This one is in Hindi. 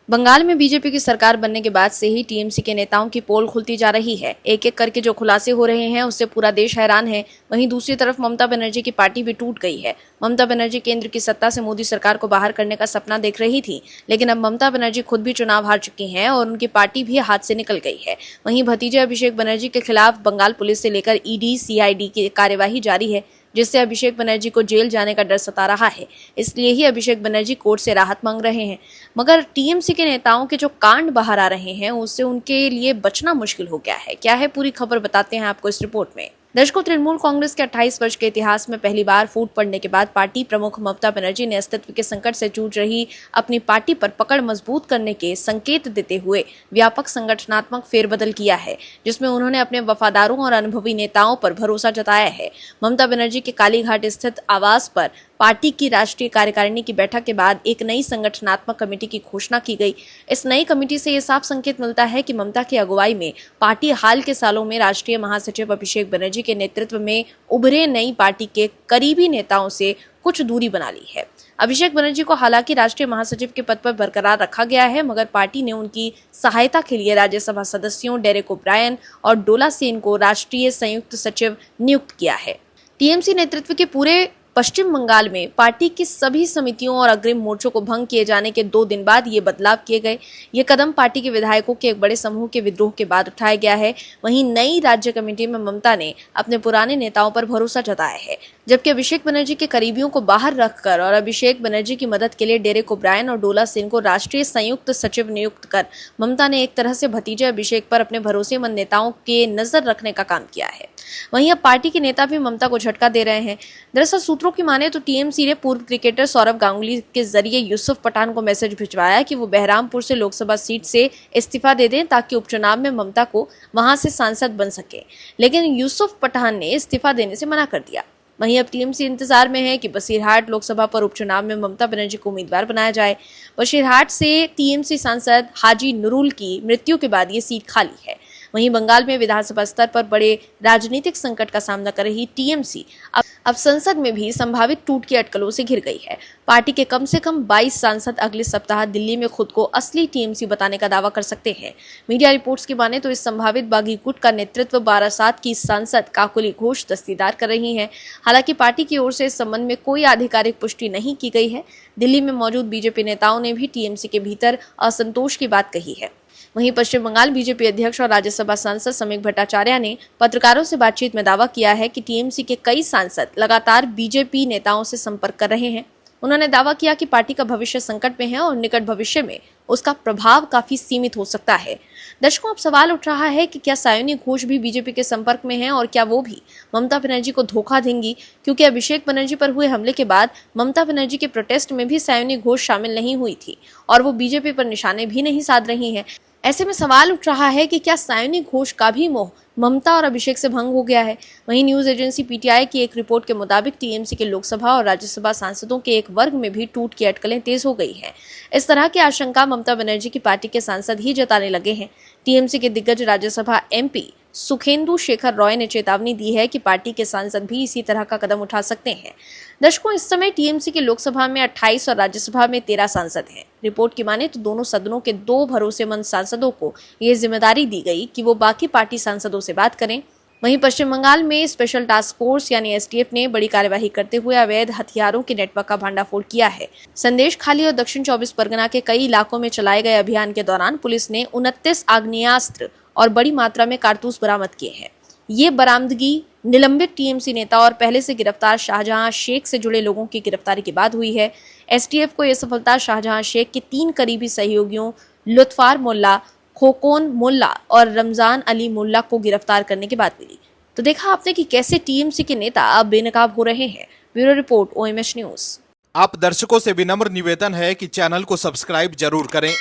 बंगाल में बीजेपी की सरकार बनने के बाद से ही टीएमसी के नेताओं की पोल खुलती जा रही है। एक एक करके जो खुलासे हो रहे हैं उससे पूरा देश हैरान है। वहीं दूसरी तरफ ममता बनर्जी की पार्टी भी टूट गई है। ममता बनर्जी केंद्र की सत्ता से मोदी सरकार को बाहर करने का सपना देख रही थी, लेकिन अब ममता बनर्जी खुद भी चुनाव हार चुकी हैं और उनकी पार्टी भी हाथ से निकल गई है। वहीं भतीजे अभिषेक बनर्जी के खिलाफ बंगाल पुलिस से लेकर ईडी सीआईडी की कार्यवाही जारी है, जिससे अभिषेक बनर्जी को जेल जाने का डर सता रहा है। इसलिए ही अभिषेक बनर्जी कोर्ट से राहत मांग रहे हैं। मगर टीएमसी के नेताओं के जो कांड बाहर आ रहे हैं उससे उनके लिए बचना मुश्किल हो गया है। क्या है पूरी खबर, बताते हैं आपको इस रिपोर्ट में। दर्शकों, तृणमूल कांग्रेस के 28 वर्ष के इतिहास में पहली बार फूट पड़ने के बाद पार्टी प्रमुख ममता बनर्जी ने अस्तित्व के संकट से जूझ रही अपनी पार्टी पर पकड़ मजबूत करने के संकेत देते हुए व्यापक संगठनात्मक फेरबदल किया है, जिसमें उन्होंने अपने वफादारों और अनुभवी नेताओं पर भरोसा जताया है। ममता बनर्जी के कालीघाट स्थित आवास पर पार्टी की राष्ट्रीय कार्यकारिणी की बैठक के बाद एक नई संगठनात्मक कमेटी की घोषणा की गई। इस नई कमेटी से यह साफ संकेत मिलता है कि ममता की अगुवाई में पार्टी हाल के सालों में राष्ट्रीय महासचिव अभिषेक बनर्जी के नेतृत्व में उभरे नई पार्टी के करीबी नेताओं से कुछ दूरी बना ली है। अभिषेक बनर्जी को हालांकि राष्ट्रीय महासचिव के पद पर बरकरार रखा गया है, मगर पार्टी ने उनकी सहायता के लिए राज्यसभा सदस्यों डेरेक ओब्रायन और डोला सेन को राष्ट्रीय संयुक्त सचिव नियुक्त किया है। टीएमसी नेतृत्व के पूरे पश्चिम बंगाल में पार्टी की सभी समितियों और अग्रिम मोर्चों को भंग किए जाने के 2 दिन बाद ये बदलाव किए गए। ये कदम पार्टी के विधायकों के एक बड़े समूह के विद्रोह के बाद उठाया गया है। वहीं नई राज्य कमेटी में ममता ने अपने पुराने नेताओं पर भरोसा जताया है, जबकि अभिषेक बनर्जी के करीबियों को बाहर रखकर और अभिषेक बनर्जी की मदद के लिए डेरेक ओब्रायन और डोला सेन को राष्ट्रीय संयुक्त सचिव नियुक्त कर ममता ने एक तरह से भतीजे अभिषेक पर अपने भरोसेमंद नेताओं के नजर रखने का काम किया है। वहीं अब पार्टी के नेता भी ममता को झटका दे रहे हैं। दरअसल सूत्रों की माने तो टीएमसी ने पूर्व क्रिकेटर सौरव गांगुली के जरिए यूसुफ पठान को मैसेज भिजवाया कि वो बहरामपुर से लोकसभा सीट से इस्तीफा दे दें ताकि उपचुनाव में ममता को वहां से सांसद बन सके, लेकिन यूसुफ पठान ने इस्तीफा देने से मना कर दिया। वहीं अब टीएमसी इंतजार में है कि बसीरहाट लोकसभा पर उपचुनाव में ममता बनर्जी को उम्मीदवार बनाया जाए। बसीरहाट से टीएमसी सांसद हाजी नुरुल की मृत्यु के बाद ये सीट खाली है। वहीं बंगाल में विधानसभा स्तर पर बड़े राजनीतिक संकट का सामना कर रही टीएमसी अब संसद में भी संभावित टूट की अटकलों से घिर गई है। पार्टी के कम से कम 22 सांसद अगले सप्ताह दिल्ली में खुद को असली टीएमसी बताने का दावा कर सकते हैं। मीडिया रिपोर्ट्स की माने तो इस संभावित बागी गुट का नेतृत्व बारासात की सांसद काकोली घोष दस्तीदार कर रही हैं। हालांकि पार्टी की ओर से इस संबंध में कोई आधिकारिक पुष्टि नहीं की गई है। दिल्ली में मौजूद बीजेपी नेताओं ने भी टीएमसी के भीतर असंतोष की बात कही है। वहीं पश्चिम बंगाल बीजेपी अध्यक्ष और राज्यसभा सांसद समीक भट्टाचार्य ने पत्रकारों से बातचीत में दावा किया है कि टीएमसी के कई सांसद लगातार बीजेपी नेताओं से संपर्क कर रहे हैं। उन्होंने दावा किया कि पार्टी का भविष्य संकट में है और निकट भविष्य में उसका प्रभाव काफी सीमित हो सकता है। दर्शकों, अब सवाल उठ रहा है कि क्या सायोनी घोष भी बीजेपी के संपर्क में हैं और क्या वो भी ममता बनर्जी को धोखा देंगी, क्योंकि अभिषेक बनर्जी पर हुए हमले के बाद ममता बनर्जी के प्रोटेस्ट में भी सायोनी घोष शामिल नहीं हुई थी और वो बीजेपी पर निशाने भी नहीं साध रही है। ऐसे में सवाल उठ रहा है कि क्या सायोनी घोष का भी मोह ममता और अभिषेक से भंग हो गया है। वहीं न्यूज एजेंसी पीटीआई की एक रिपोर्ट के मुताबिक टीएमसी के लोकसभा और राज्यसभा सांसदों के एक वर्ग में भी टूट की अटकलें तेज हो गई हैं। इस तरह की आशंका ममता बनर्जी की पार्टी के सांसद ही जताने लगे हैं। टीएमसी के दिग्गज राज्यसभा एमपी सुखेंदु शेखर रॉय ने चेतावनी दी है कि पार्टी के सांसद भी इसी तरह का कदम उठा सकते हैं। दर्शकों, इस समय टीएमसी के लोकसभा में 28 और राज्यसभा में 13 सांसद हैं। रिपोर्ट की माने तो दोनों सदनों के 2 भरोसेमंद सांसदों को ये जिम्मेदारी दी गई कि वो बाकी पार्टी सांसदों से बात करें। वहीं पश्चिम बंगाल में स्पेशल टास्क फोर्स यानी एसटीएफ ने बड़ी कार्यवाही करते हुए अवैध हथियारों के नेटवर्क का भंडाफोड़ किया है। संदेश खाली और दक्षिण 24 परगना के कई इलाकों में चलाए गए अभियान के दौरान पुलिस ने 29 आग्नेयास्त्र और बड़ी मात्रा में कारतूस बरामद किए हैं। ये बरामदगी निलंबित टीएमसी नेता और पहले से गिरफ्तार शाहजहां शेख से जुड़े लोगों की गिरफ्तारी के बाद हुई है। एसटीएफ को यह सफलता शाहजहां शेख के 3 करीबी सहयोगियों लुत्फार मोल्ला, खोकोन मोल्ला और रमजान अली मोल्ला को गिरफ्तार करने के बाद मिली। तो देखा आपने कि कैसे टीएमसी के नेता अब बेनकाब हो रहे हैं। Bureau report, OMH news. आप दर्शकों से विनम्र निवेदन है कि चैनल को सब्सक्राइब जरूर करें